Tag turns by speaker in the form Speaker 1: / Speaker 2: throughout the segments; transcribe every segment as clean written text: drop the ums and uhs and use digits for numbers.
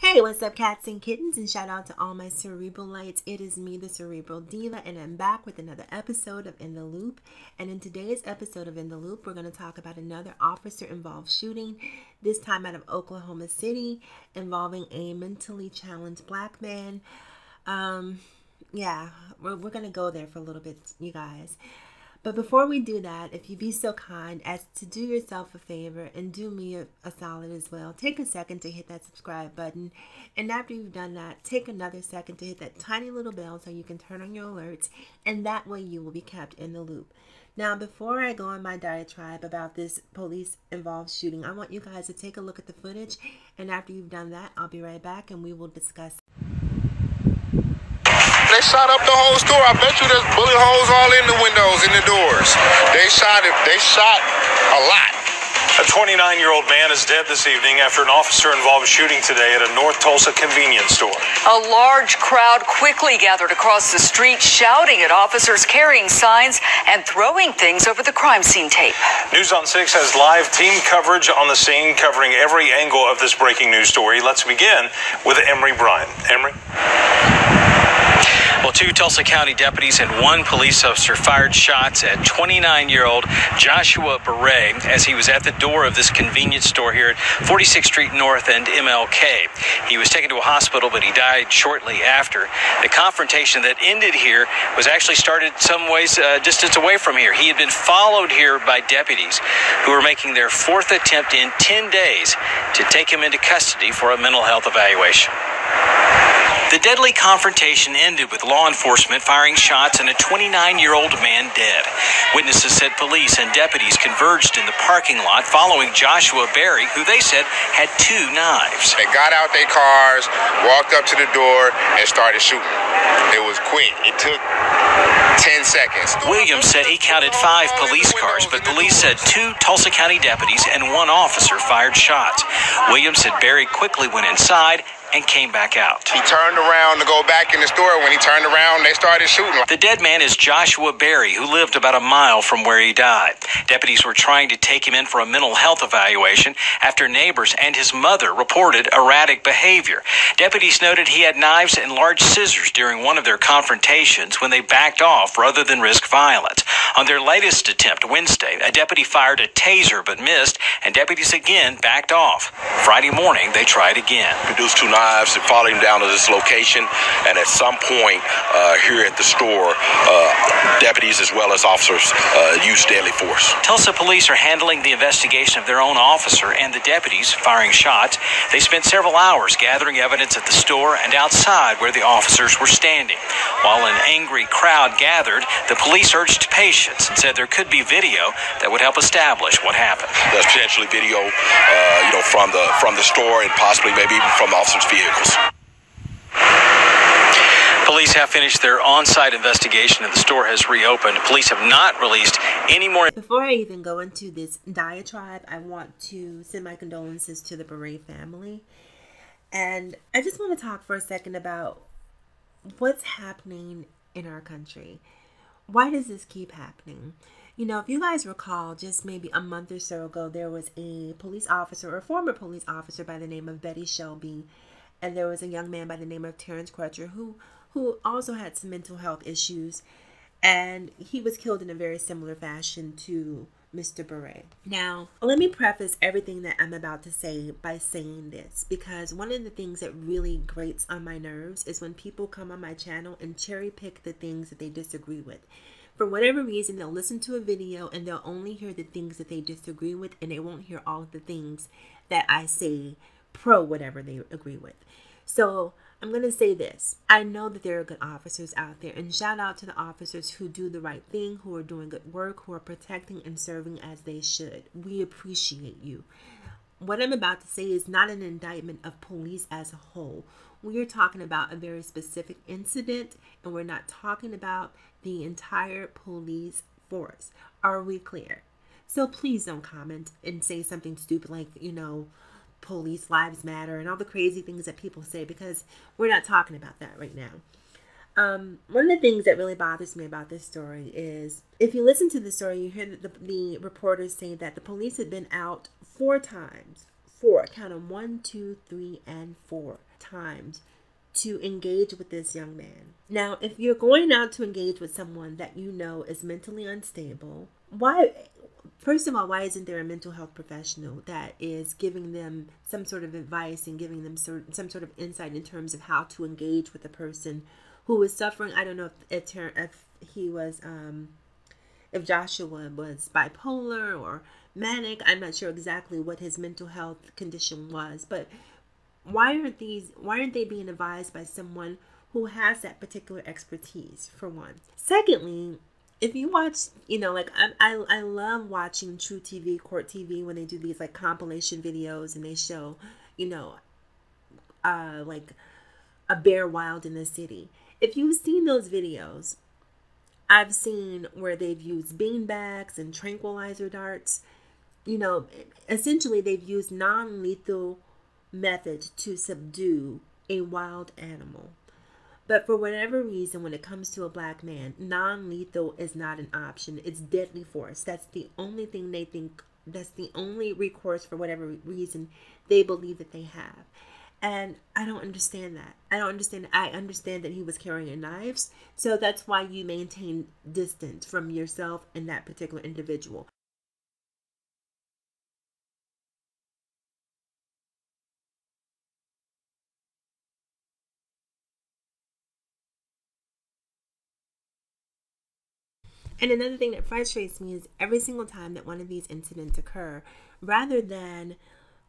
Speaker 1: Hey, what's up, cats and kittens? And shout out to all my cerebral lights. It is me, the Cerebral Diva, and I'm back with another episode of In the Loop. And in today's episode of In the Loop, we're going to talk about another officer-involved shooting, this time out of Oklahoma City, involving a mentally challenged black man. We're going to go there for a little bit, you guys. But before we do that, if you'd be so kind as to do yourself a favor and do me a solid as well, take a second to hit that subscribe button. And after you've done that, take another second to hit that tiny little bell so you can turn on your alerts. And that way you will be kept in the loop. Now, before I go on my diatribe about this police-involved shooting, I want you guys to take a look at the footage. And after you've done that, I'll be right back and we will discuss.
Speaker 2: They shot up the whole store. I bet you there's bullet holes all in the windows, in the doors. They shot a lot.
Speaker 3: A 29-year-old man is dead this evening after an officer-involved shooting today at a North Tulsa convenience store.
Speaker 4: A large crowd quickly gathered across the street, shouting at officers, carrying signs, and throwing things over the crime scene tape.
Speaker 3: News on 6 has live team coverage on the scene, covering every angle of this breaking news story. Let's begin with Emery Bryan. Emery?
Speaker 5: Well, 2 Tulsa County deputies and 1 police officer fired shots at 29-year-old Joshua Barre as he was at the door of this convenience store here at 46th Street North and MLK. He was taken to a hospital, but he died shortly after. The confrontation that ended here was actually started some ways distance away from here. He had been followed here by deputies who were making their 4th attempt in 10 days to take him into custody for a mental health evaluation. The deadly confrontation ended with law enforcement firing shots and a 29-year-old man dead. Witnesses said police and deputies converged in the parking lot following Joshua Barre, who they said had 2 knives.
Speaker 2: They got out their cars, walked up to the door, and started shooting. It was quick. It took 10 seconds.
Speaker 5: Williams said he counted 5 police cars, but police said 2 Tulsa County deputies and 1 officer fired shots. Williams said Barre quickly went inside and came back out.
Speaker 2: He turned around to go back in the store. When he turned around, they started shooting.
Speaker 5: The dead man is Joshua Barre, who lived about a mile from where he died. Deputies were trying to take him in for a mental health evaluation after neighbors and his mother reported erratic behavior. Deputies noted he had knives and large scissors during one of their confrontations when they backed off rather than risk violence. On their latest attempt Wednesday, a deputy fired a taser but missed, and deputies again backed off. Friday morning, they tried again.
Speaker 6: Produced 2 knives and followed him down to this location, and at some point here at the store, deputies as well as officers used deadly force.
Speaker 5: Tulsa police are handling the investigation of their own officer and the deputies firing shots. They spent several hours gathering evidence at the store and outside where the officers were standing. While an angry crowd gathered, the police urged patience and said there could be video that would help establish what happened.
Speaker 6: There's potentially video, from the store and possibly maybe even from the officers' vehicles.
Speaker 5: Police have finished their on-site investigation and the store has reopened. Police have not released any more.
Speaker 1: Before I even go into this diatribe, I want to send my condolences to the Barre family. And I just want to talk for a second about what's happening in our country. Why does this keep happening? You know, if you guys recall, just maybe a month or so ago, there was a police officer or a former police officer by the name of Betty Shelby. And there was a young man by the name of Terrence Crutcher who also had some mental health issues. And he was killed in a very similar fashion to Mr. Barre. Now, let me preface everything that I'm about to say by saying this, because one of the things that really grates on my nerves is when people come on my channel and cherry pick the things that they disagree with. For whatever reason, they'll listen to a video and they'll only hear the things that they disagree with, and they won't hear all of the things that I say pro whatever they agree with. So I'm going to say this. I know that there are good officers out there, and shout out to the officers who do the right thing, who are doing good work, who are protecting and serving as they should. We appreciate you. What I'm about to say is not an indictment of police as a whole. We are talking about a very specific incident, and we're not talking about the entire police force. Are we clear? So please don't comment and say something stupid like, police lives matter and all the crazy things that people say, because we're not talking about that right now. One of the things that really bothers me about this story is, if you listen to the story, you hear the reporters say that the police had been out 4 times 4, count them, 1, 2, 3, and 4 times to engage with this young man. Now, if you're going out to engage with someone that you know is mentally unstable, first of all, why isn't there a mental health professional that is giving them some sort of advice and giving them some sort of insight in terms of how to engage with a person who is suffering? I don't know if he was, if Joshua was bipolar or manic. I'm not sure exactly what his mental health condition was, but why aren't they being advised by someone who has that particular expertise, for one? Secondly, if you watch, like I love watching True TV, Court TV, when they do these like compilation videos and they show, like a bear wild in the city. If you've seen those videos, I've seen where they've used beanbags and tranquilizer darts. Essentially they've used non-lethal methods to subdue a wild animal. But for whatever reason, when it comes to a black man, non-lethal is not an option. It's deadly force. That's the only thing they think, that's the only recourse for whatever reason they believe that they have. And I don't understand that. I understand that he was carrying knives. So that's why you maintain distance from yourself and that particular individual. And another thing that frustrates me is every single time that one of these incidents occur, rather than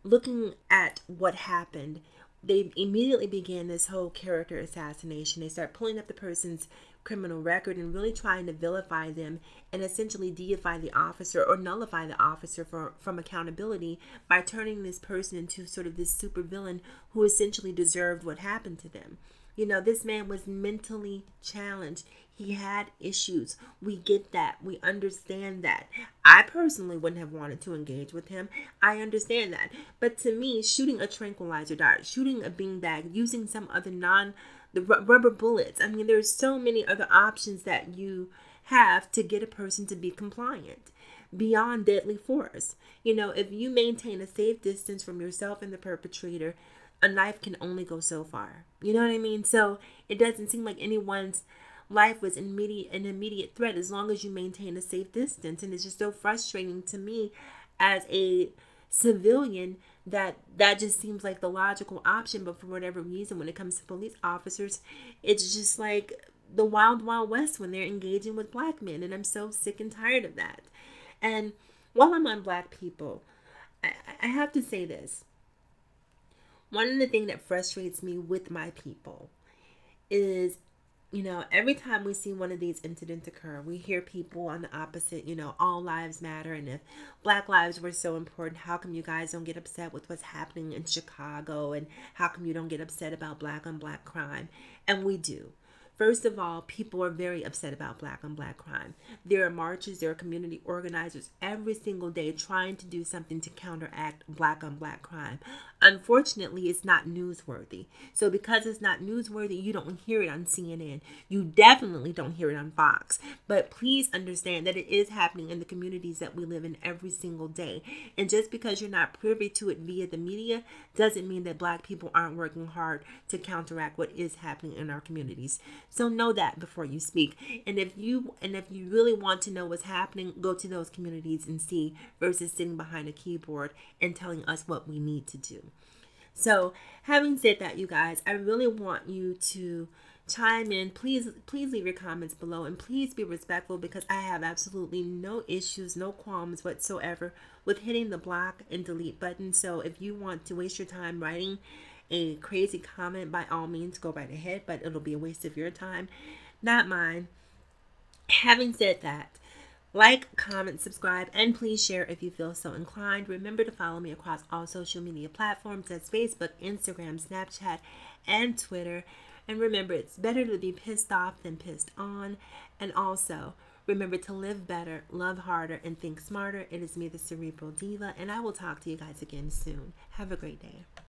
Speaker 1: looking at what happened, they immediately begin this whole character assassination. They start pulling up the person's criminal record and really trying to vilify them and essentially deify the officer or nullify the officer from accountability by turning this person into sort of this super villain who essentially deserved what happened to them. This man was mentally challenged. He had issues. We get that. We understand that. I personally wouldn't have wanted to engage with him. I understand that. But to me, shooting a tranquilizer dart, shooting a beanbag, using some other the rubber bullets. I mean, there's so many other options that you have to get a person to be compliant beyond deadly force. If you maintain a safe distance from yourself and the perpetrator, a knife can only go so far. You know what I mean? So it doesn't seem like anyone's life was an immediate threat as long as you maintain a safe distance. And it's just so frustrating to me as a civilian that just seems like the logical option. But for whatever reason, when it comes to police officers, it's just like the wild, wild west when they're engaging with black men. And I'm so sick and tired of that. And while I'm on black people, I have to say this. One of the things that frustrates me with my people is, every time we see one of these incidents occur, we hear people on the opposite, all lives matter. And if black lives were so important, how come you guys don't get upset with what's happening in Chicago? And how come you don't get upset about black on black crime? And we do. First of all, people are very upset about black on black crime. There are marches, there are community organizers every single day trying to do something to counteract black on black crime. Unfortunately, it's not newsworthy. So because it's not newsworthy, you don't hear it on CNN. You definitely don't hear it on Fox. But please understand that it is happening in the communities that we live in every single day. And just because you're not privy to it via the media doesn't mean that black people aren't working hard to counteract what is happening in our communities. So know that before you speak. And if you really want to know what's happening, go to those communities and see, versus sitting behind a keyboard and telling us what we need to do. So having said that, you guys, I really want you to chime in. Please leave your comments below, and please be respectful, because I have absolutely no issues, no qualms whatsoever with hitting the block and delete button. So if you want to waste your time writing a crazy comment, by all means go right ahead, but it'll be a waste of your time, not mine. Having said that, like, comment, subscribe, and please share if you feel so inclined. Remember to follow me across all social media platforms. That's Facebook, Instagram, Snapchat, and Twitter. And remember, it's better to be pissed off than pissed on. And also, remember to live better, love harder, and think smarter. It is me, the Cerebral Diva, and I will talk to you guys again soon. Have a great day.